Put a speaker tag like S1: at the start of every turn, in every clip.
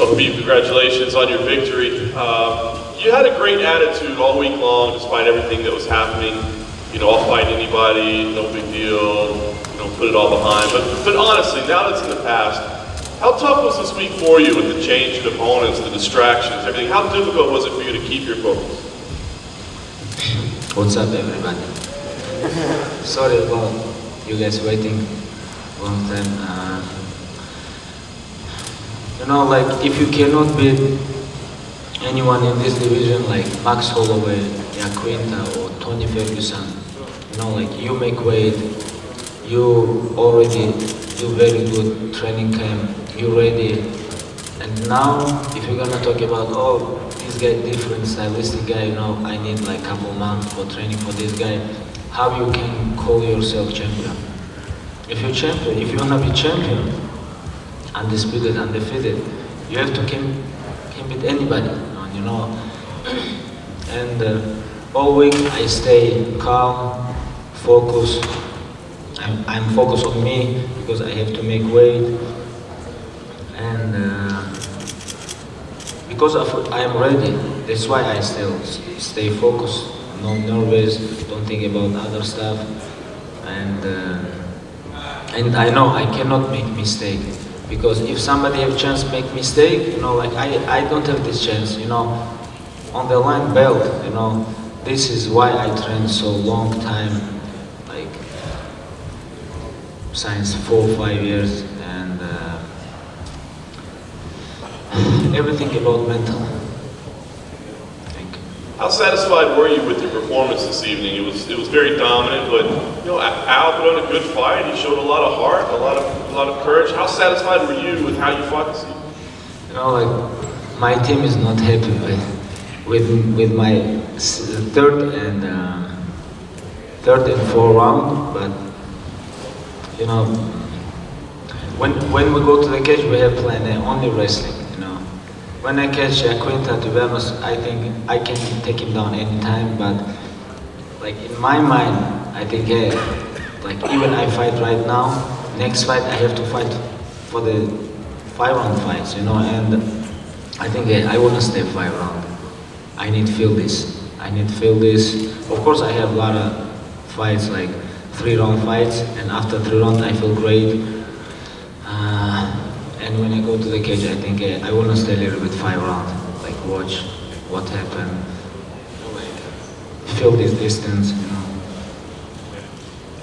S1: So Khabib, congratulations on your victory. You had a great attitude all week long despite everything that was happening. You know, I'll fight anybody, no big deal, you know, put it all behind. But honestly, now that's in the past, how tough was this week for you with the change in opponents, the distractions, everything? How difficult was it for you to keep your focus?
S2: What's up, everybody? Sorry about you guys waiting a long time. You know, like, if you cannot beat anyone in this division, like Max Holloway, Iaquinta, or Tony Ferguson, you know, like, you make weight, you already do very good training camp, you ready, and now, if you're gonna talk about, oh, this guy different stylistic guy, you know, I need like a couple months for training for this guy, how you can call yourself champion? If you're champion, if you wanna be champion, undisputed, undefeated, you have to can beat anybody, you know. And all week I stay calm, focused. I'm focused on me because I have to make weight, and because I'm ready. That's why I still stay focused, not nervous, don't think about other stuff, and I know I cannot make mistake. Because if somebody have chance to make mistake, you know, like I don't have this chance, you know, on the line belt, you know, this is why I trained so long time, like since 4 or 5 years, and everything about mental. Thank you.
S1: How satisfied were you with your performance this evening? It was very dominant, but you know, Al put on a good fight. He showed a lot of heart, a lot of courage. How satisfied were you with how you fought this evening?
S2: You know, like, my team is not happy with my third and fourth round, but you know, when we go to the cage, we have plan A, only wrestling. When I catch Iaquinta, to be honest, I think I can take him down anytime, but like in my mind, I think, hey, like even I fight right now, next fight I have to fight for the 5-round fights, you know, and I think, hey, I want to stay 5 rounds. I need to feel this. I need to feel this. Of course, I have a lot of fights, like 3-round fights, and after 3 rounds I feel great. And when I go to the cage, I think, hey, I want to stay a little bit 5 rounds, like watch what happened, like feel this distance, you know.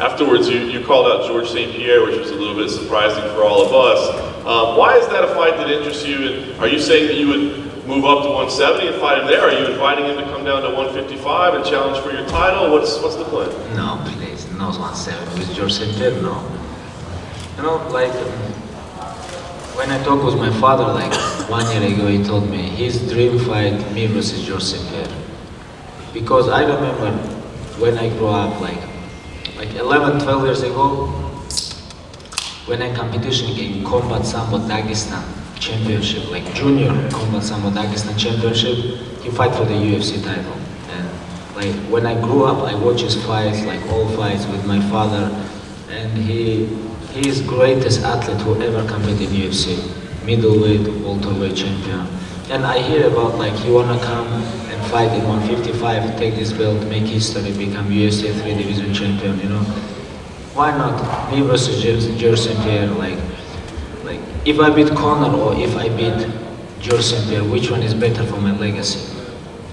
S1: Afterwards, you called out George St. Pierre, which was a little bit surprising for all of us. Why is that a fight that interests you? And are you saying that you would move up to 170 and fight him there? Are you inviting him to come down to 155 and challenge for your title? What's the plan?
S2: No, please, no 170 with George St. Pierre, no. You know, like, when I talked with my father, like 1 year ago, he told me his dream fight, me versus George St. Pierre. Because I remember when I grew up, like 11, 12 years ago, when I competition in Combat Sambo Dagestan Championship, like Junior Combat Sambo Dagestan Championship, he fight for the UFC title. And like when I grew up, I watched his fights, like all fights with my father, and he is greatest athlete who ever competed in UFC, middleweight, welterweight champion. And I hear about like he wanna come and fight in 155, take this belt, make history, become UFC 3 division champion, you know. Why not me versus George St. Pierre? Like if I beat Conor or if I beat George St. Pierre, which one is better for my legacy?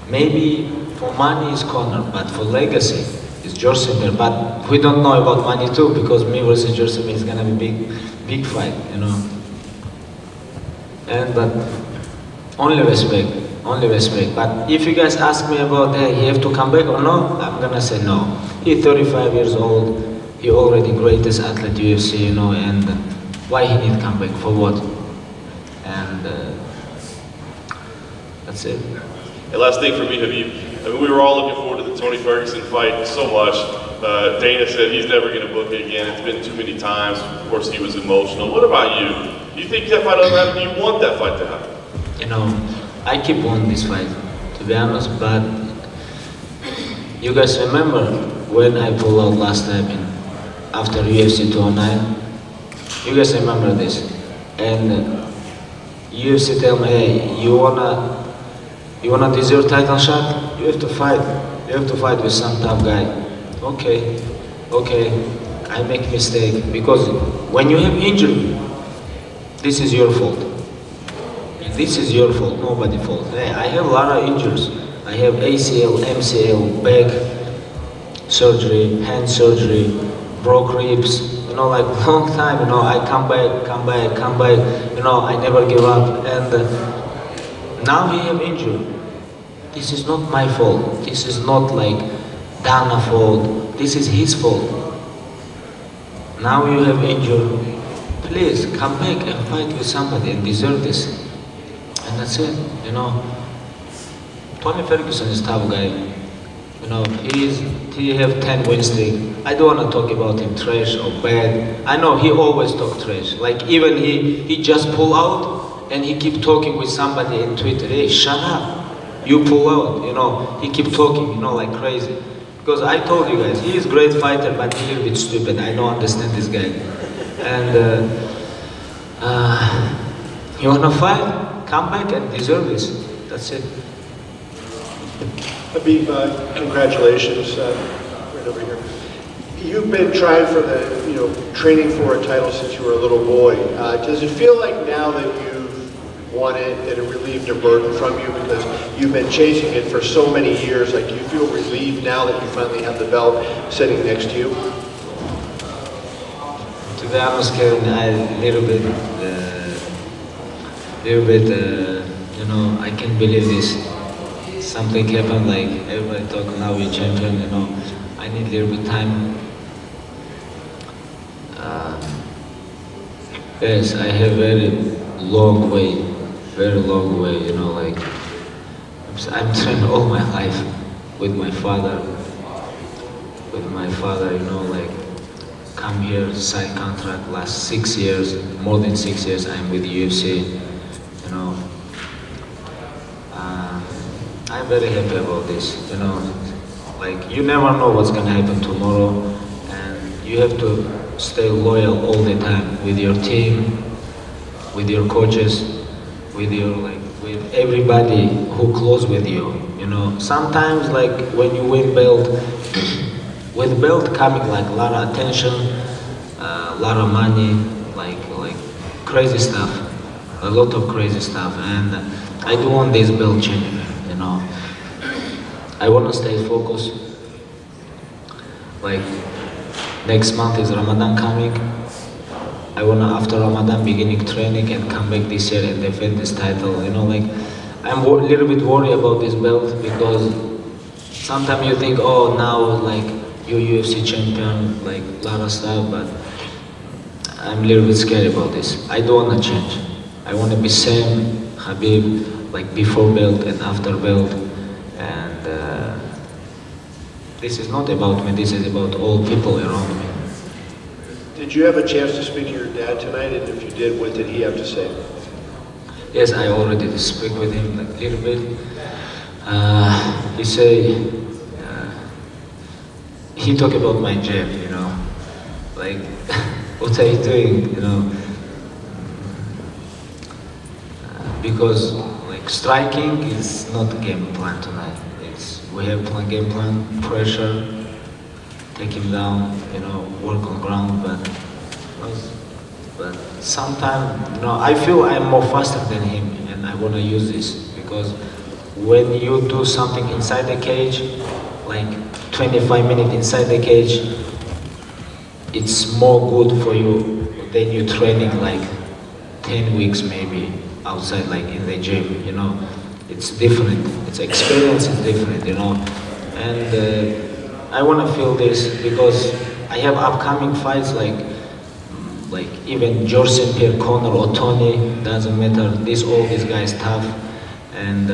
S2: Maybe for money is Conor, but for legacy, it's George St. Pierre, but we don't know about money too, because me versus George St. Pierre is gonna be big fight, you know. But only respect. But if you guys ask me about, hey, he have to come back or no, I'm gonna say no. He's 35 years old, he already greatest athlete UFC, you know, and why he need to come back, for what? And that's it.
S1: And last thing for me, Khabib. I mean, we were all looking forward to the Tony Ferguson fight so much. Dana said he's never going to book it again. It's been too many times. Of course, he was emotional. What about you? Do you think that fight will happen? Do you want that fight to happen?
S2: You know, I keep wanting this fight, to be honest, but you guys remember when I pulled out last time after UFC 209? You guys remember this? And UFC tell me, hey, you wanna deserve title shot? You have to fight. You have to fight with some tough guy. Okay, I make mistake because when you have injury, this is your fault. This is your fault, nobody's fault. Hey, I have a lot of injuries. I have ACL, MCL, back surgery, hand surgery, broke ribs, like long time, I come back, I never give up. And now he have injury. This is not my fault. This is not like Dana's fault. This is his fault. Now you have injury. Please come back and fight with somebody and deserve this. And that's it, Tony Ferguson is a tough guy. He have 10 win streak. I don't want to talk about him trash or bad. I know he always talk trash. Like even he just pull out and he keep talking with somebody in Twitter. Hey, shut up. You pull out, he keep talking, like crazy. Because I told you guys, he is great fighter, but he's a little bit stupid. I don't understand this guy. And you wanna fight? Come back and deserve this. That's it.
S3: Khabib, congratulations, right over here. You've been trying for training for a title since you were a little boy. Does it feel like now that you've won it, that it relieved a burden from you because you've been chasing it for so many years? Like, do you feel relieved now that you finally have the belt sitting next to you?
S2: To be honest, Kevin, I can't believe this. Something happened, like everybody talk now we're champion, I need a little bit time. Yes, I have very long way, like I'm trained all my life with my father, like come here, sign contract, last 6 years, more than 6 years I'm with the UFC, I'm very happy about this, like you never know what's gonna happen tomorrow, and you have to stay loyal all the time with your team, with your coaches, with everybody who close with you, Sometimes like when you win belt, with belt coming like a lot of attention, a lot of money, like crazy stuff, a lot of crazy stuff, and I don't want this belt change. I want to stay focused. Like next month is Ramadan coming. I want to after Ramadan beginning training and come back this year and defend this title. Like I'm a little bit worried about this belt because sometimes you think, oh, now like you're UFC champion, like a lot of stuff, but I'm a little bit scared about this. I don't want to change. I want to be same Khabib, like before belt and after belt. And this is not about me, this is about all people around me.
S3: Did you have a chance to speak to your dad tonight? And if you did, what did he have to say?
S2: Yes, I already speak with him like a little bit. He say, he talk about my jab, like, what are you doing, because like striking is not game plan tonight. We have game plan, pressure, take him down, work on ground, but sometimes, I feel I'm more faster than him, and I want to use this because when you do something inside the cage, like 25 minutes inside the cage, it's more good for you than you training like 10 weeks maybe outside, like in the gym, It's different, its experience is different, And I want to feel this because I have upcoming fights like even George St. Pierre, Conor or Tony, doesn't matter. All these guys tough, and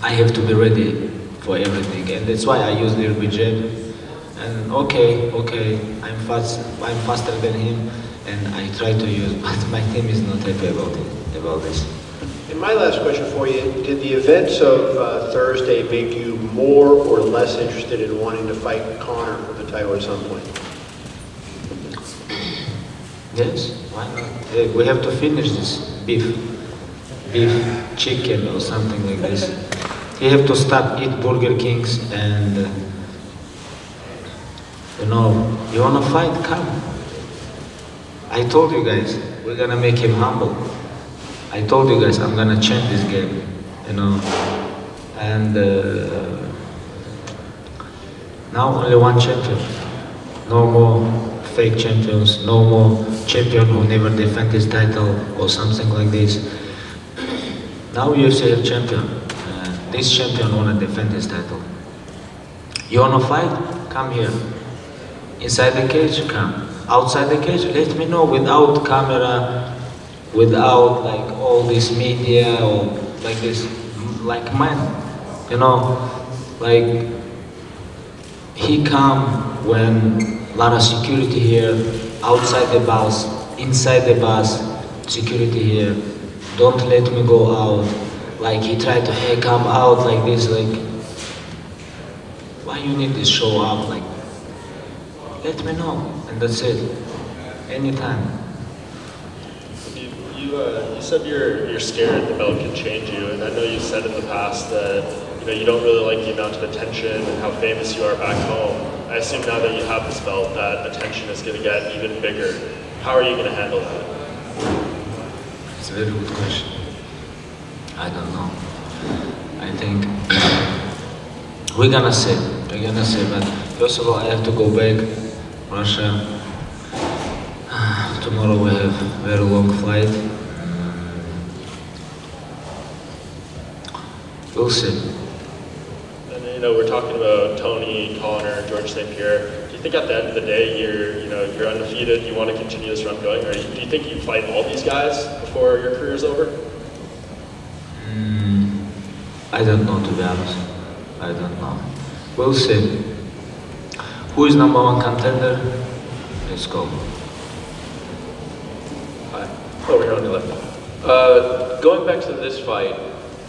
S2: I have to be ready for everything, and that's why I use a little bit jab. And okay, I'm faster than him, and I try to use, but my team is not happy about this.
S3: And my last question for you, did the events of Thursday make you more or less interested in wanting to fight Conor for the title at some point?
S2: Yes, why not? We have to finish this beef chicken or something like this. You have to stop eat Burger Kings and you wanna fight? Come. I told you guys, we're gonna make him humble. I told you guys, I'm gonna change this game, and now only one champion. No more fake champions, no more champion who never defend his title or something like this. Now UFC have champion. This champion wanna defend his title. You wanna fight? Come here. Inside the cage, come. Outside the cage, let me know without camera, without like all this media or like this, like man, like he come when a lot of security here, outside the bus, inside the bus, security here. Don't let me go out. Like he tried to, hey, come out like this, like, why you need this show up? Like, let me know, and that's it. Anytime.
S4: You said you're scared the belt can change you, and I know you said in the past that you don't really like the amount of attention and how famous you are back home. I assume now that you have this belt, that attention is going to get even bigger. How are you going to handle that?
S2: It's a very good question. I don't know. I think we're gonna see, but first of all, I have to go back, Russia. Tomorrow we have a very long flight. We'll see.
S4: And we're talking about Tony, Connor, George St. Pierre. Do you think at the end of the day you're undefeated, you want to continue this run going, or do you think you fight all these guys before your career's over?
S2: I don't know, to be honest. I don't know. We'll see. Who is number one contender? Let's go.
S4: Over here on the left.
S5: Going back to this fight,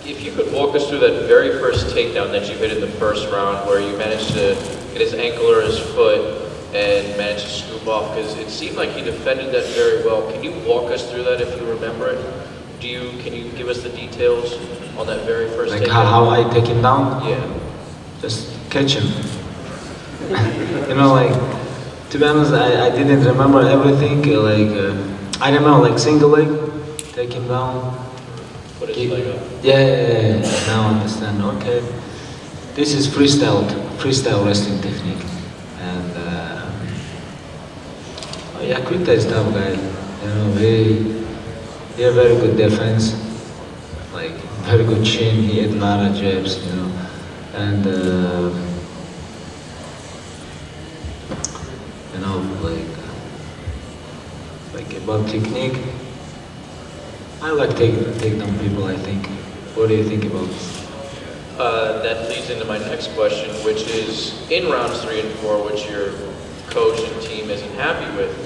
S5: if you could walk us through that very first takedown that you hit in the first round where you managed to get his ankle or his foot and managed to scoop off, because it seemed like he defended that very well. Can you walk us through that if you remember it? Can you give us the details on that very first
S2: Like
S5: takedown?
S2: how I take him down?
S5: Yeah.
S2: Just catch him. Like, to be honest, I didn't remember everything. I remember like single leg, take him down.
S5: Put his leg up.
S2: Yeah, now I understand. Okay. This is freestyle wrestling technique. And Iaquinta is tough guy. He had very good defense, like very good chin. He had a lot of jabs, and like about technique. I like take down people. I think. What do you think about this?
S5: That leads into my next question, which is in rounds 3 and 4, which your coach and team isn't happy with.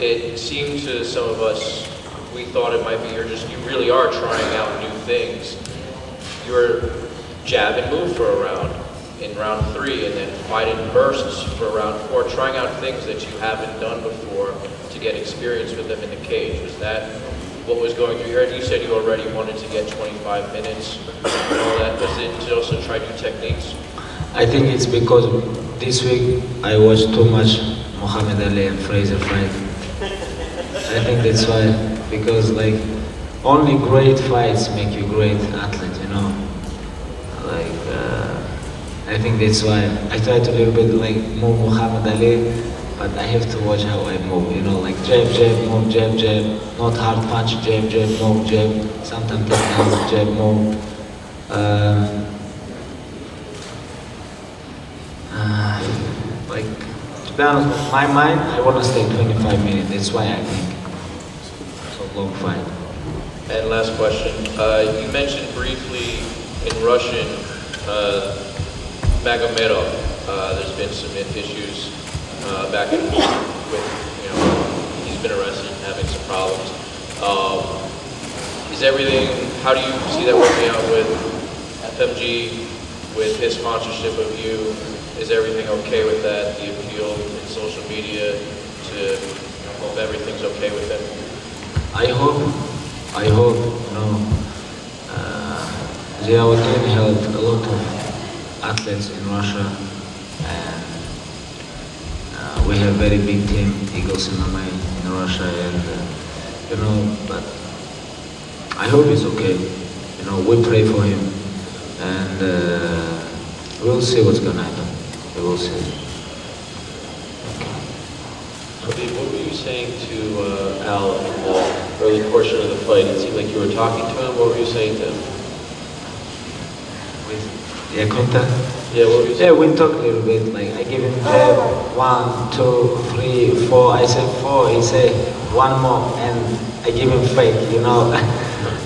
S5: It seemed to some of us, we thought it might be you really are trying out new things. You were jab and move for a round in round 3, and then fight in bursts for round 4, trying out things that you haven't done before to get experience with them in the cage. Was that what was going through your head? You said you already wanted to get 25 minutes and all that. Was it to also try new techniques?
S2: I think it's because this week I watched too much Muhammad Ali and Fraser fight. I think that's why, because like only great fights make you great athlete, I think that's why I try to a little bit like move Muhammad Ali, but I have to watch how I move, like jab, move, jab, not hard punch, jab, move, jab, sometimes take down, jab, move. Like, to be honest, with my mind, I want to stay 25 minutes, that's why I think it's a long fight.
S5: And last question, you mentioned briefly in Russian, Magomedov, there's been some issues back and forth with, he's been arrested and having some problems. How do you see that working out with FMG, with his sponsorship of you? Is everything okay with that, the appeal in social media to Hope everything's okay with him.
S2: I hope, you know, our team helped a lot of athletes in Russia, and we have very big team, Eagles MMA in Russia, and you know, but I hope he's okay. You know, we pray for him, and we'll see what's gonna happen. We will see.
S6: Khabib, what were you saying to Al in the early portion of the fight? It seemed like you were talking to him. What were you saying to him?
S2: With Iaquinta?
S6: Yeah, what were you
S2: Yeah,
S6: saying?
S2: we talked a little bit. Like I give him jab, 1, 2, 3, 4. I said 4. He said 1 more, and I give him fake, you know.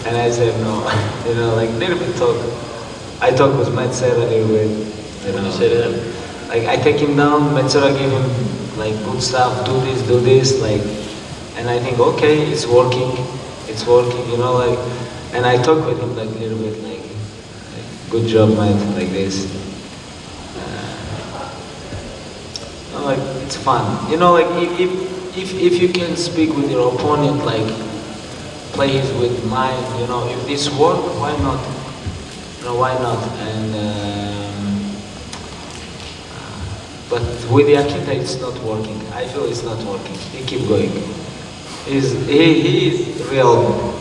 S2: And I said no, you know, like little bit talk. I talk with Metzera a little bit.
S6: What did you say to him?
S2: Like I take him down. Metzera give him like good stuff. Do this, like. And I think okay, it's working, you know, like. And I talk with him like a little bit, like good job, man, like this. You know, like it's fun. You know, like if you can speak with your opponent, like play his with mind. You know, if this work, why not? You know, why not? And but with Iaquinta, it's not working. I feel it's not working. He keep going. He is real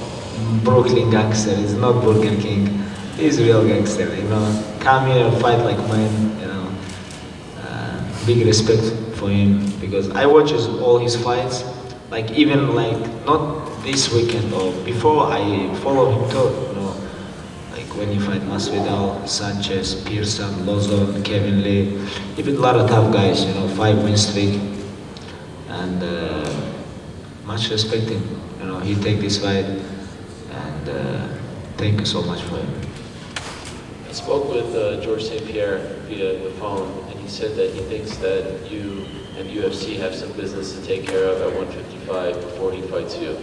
S2: Brooklyn gangster. He's not Burger King. He's real gangster. You know, come here and fight like mine. You know, big respect for him because I watch all his fights. Like even like not this weekend or before, I follow him too. You know, like when he fight Masvidal, Sanchez, Pearson, Lozon, Kevin Lee, even a lot of tough guys. You know, 5-win streak, and much respect him. You know, he take this fight, and thank you so much for him.
S6: I spoke with George St. Pierre via the phone, and he said that he thinks that you and UFC have some business to take care of at 155 before he fights you.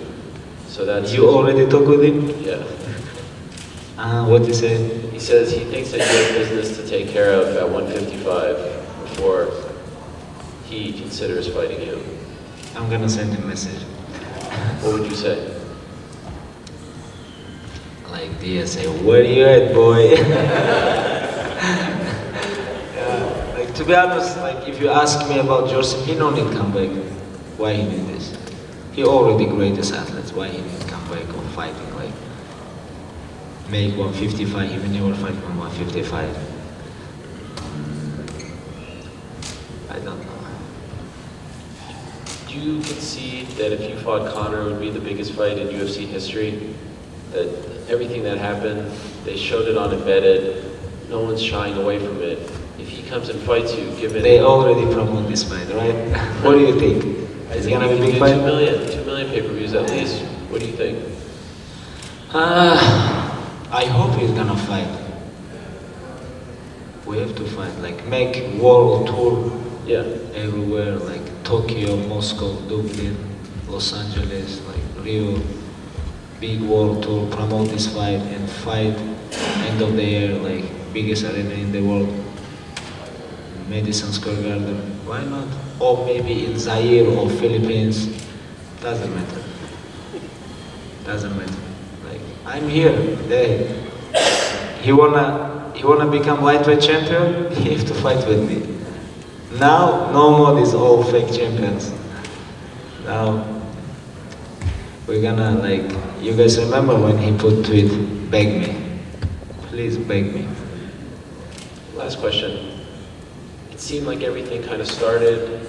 S6: So that's
S2: You already talk with him?
S6: Yeah.
S2: What he say?
S6: He says he thinks that you have business to take care of at 155 before he considers fighting you.
S2: I'm gonna send him a message.
S6: What would you say?
S2: Like Dia say, where you at, boy? Like to be honest, like if you ask me about Joseph, he don't need come back. Why he need this? He already greatest athlete. Why he need come back or fighting like make 155? He will never fight from 155. I don't know.
S6: Do you concede that if you fought Conor, it would be the biggest fight in UFC history? That everything that happened, they showed it on Embedded, no one's shying away from it. If he comes and fights you, given...
S2: They already promote this fight, right? What do you think? It's gonna be a big fight?
S6: 2 million pay-per-views at least. What do you think?
S2: I hope he's gonna fight. We have to fight, like make world tour everywhere, like Tokyo, Moscow, Dublin, Los Angeles, like Rio, big world tour, promote this fight and fight end of the year, like biggest arena in the world, Madison Square Garden. Why not? Or maybe in Zaire or Philippines. Doesn't matter. Doesn't matter. Like I'm here. There. He wanna become lightweight champion. He have to fight with me. Now no more these all fake champions. Now we're gonna like. You guys remember when he put tweet, beg me, please beg me.
S6: Last question. It seemed like everything kind of started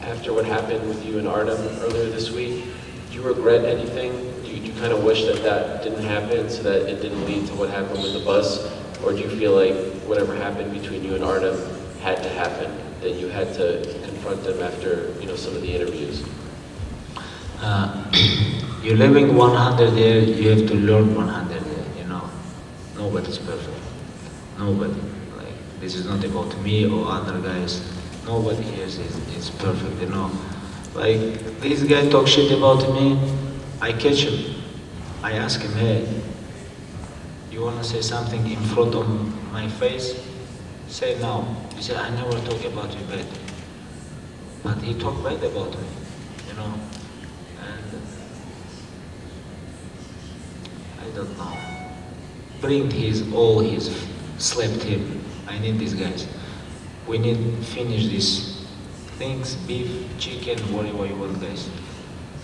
S6: after what happened with you and Artem earlier this week. Do you regret anything? Do you kind of wish that that didn't happen so that it didn't lead to what happened with the bus? Or do you feel like whatever happened between you and Artem had to happen, that you had to confront them after, you know, some of the interviews?
S2: You're living 100 years, you have to learn 100 years, you know. Nobody's perfect. Nobody. Like, this is not about me or other guys. Nobody here is perfect, you know. Like, this guy talk shit about me, I catch him. I ask him, hey, you wanna say something in front of my face? Say no. He said, I never talk about you bad. But he talked bad about me, you know. I don't know. Bring all his slap team. I need these guys. We need to finish these things, beef, chicken, whatever you want, guys.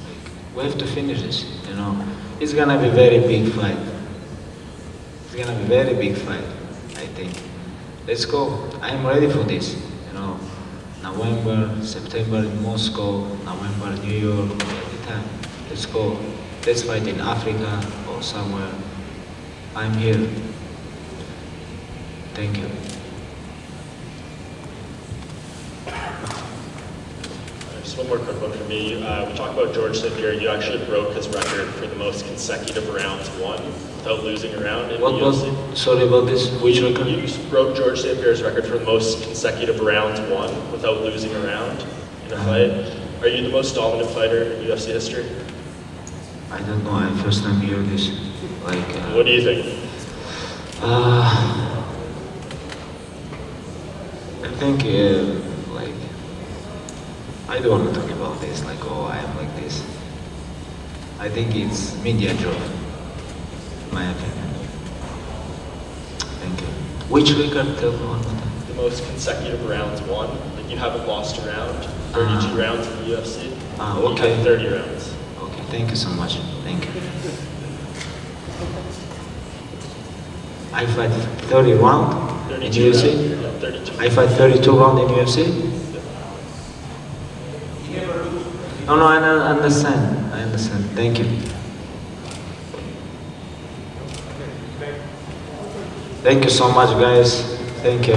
S2: Like, we have to finish this, you know. It's gonna be very big fight. It's gonna be very big fight, I think. Let's go. I'm ready for this, you know. November, September in Moscow, November, New York, anytime. Let's go. Let's fight in Africa or somewhere. I'm here. Thank you.
S4: Just one more quick one for me. We talked about George St. Pierre. You actually broke his record for the most consecutive rounds won without losing a round in
S2: What
S4: the
S2: was,
S4: UFC.
S2: sorry about this, which record?
S4: You broke George St. Pierre's record for the most consecutive rounds won without losing a round in a fight. Are you the most dominant fighter in UFC history?
S2: I don't know, I first time hear this. Like,
S4: What do you think?
S2: I think, like, I don't want to talk about this, like, oh, I am like this. I think it's media job, my opinion. Thank you. Which record? Tell me one more time.
S4: The most consecutive rounds won. Like you haven't lost a round. 32 rounds in the UFC.
S2: Okay.
S4: You had 30 rounds.
S2: Okay, thank you so much. Thank you. I fight 30 round in
S4: 32
S2: UFC.
S4: rounds. Yeah, 32.
S2: I fight 32 round in UFC. No, I understand. I understand. Thank you. Thank you so much, guys. Thank you.